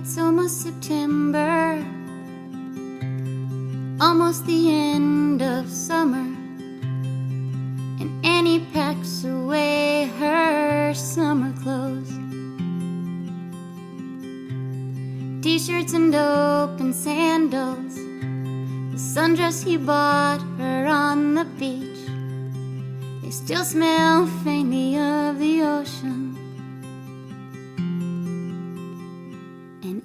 it's almost September, almost the end of summer, and Annie packs away her summer clothes. T-shirts and open sandals, the sundress he bought her on the beach, they still smell faintly of the ocean. And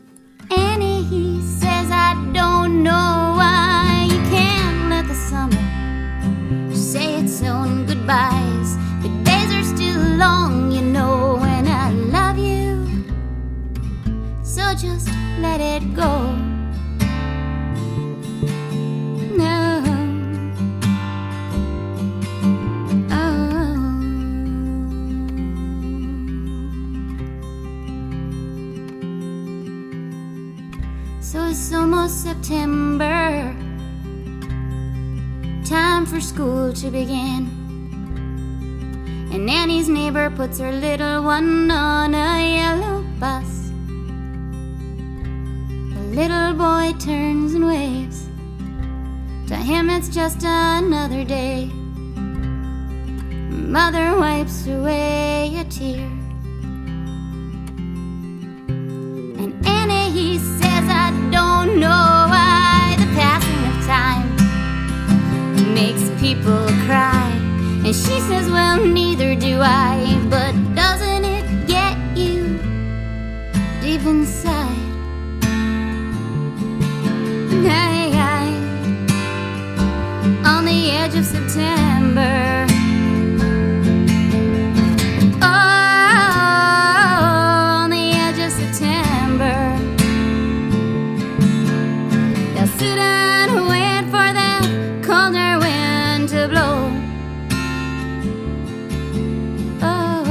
Annie, he says, I don't know why you can't let the summer say its own goodbyes. The days are still long, you know, and I love you, so just let it go. No. Oh. So it's almost September, time for school to begin, and Annie's neighbor puts her little one on a yellow bus. The little boy turns and waves. To him it's just another day. Mother wipes away a tear. And Annie, he says, I don't know why the passing of time makes people cry. And she says, well, neither do I. But doesn't it get you deep inside? On the edge of September, oh, on the edge of September, they'll sit and wait for the colder wind to blow. Oh,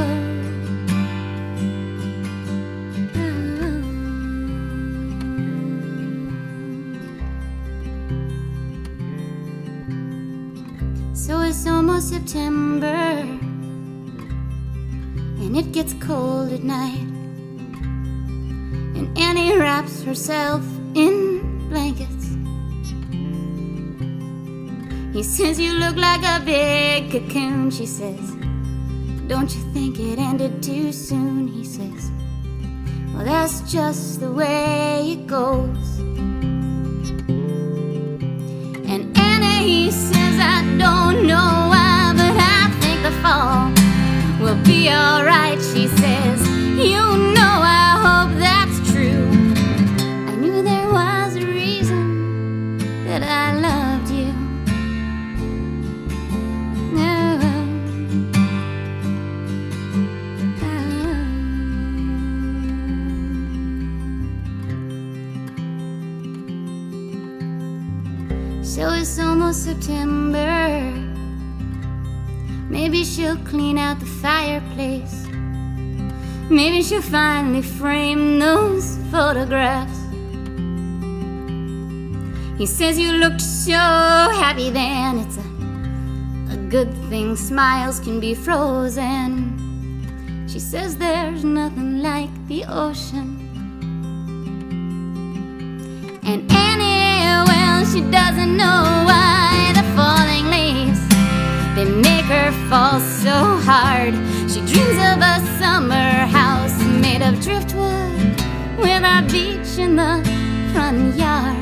so it's almost September, and it gets cold at night, and Annie wraps herself in blankets. He says, you look like a big cocoon, she says. Don't you think it ended too soon? He says, well, that's just the way it goes. And Annie, he says, I don't know why, but I think the fall will be alright, she says. You know, I hope that's true. I knew there was a reason that I loved you. So it's almost September. Maybe she'll clean out the fireplace. Maybe she'll finally frame those photographs. He says, you looked so happy then. It's a good thing smiles can be frozen. She says, there's nothing like the ocean. And Annie, well, she doesn't know why the falling leaves, they make her fall so hard. She dreams of a summer house made of driftwood with a beach in the front yard.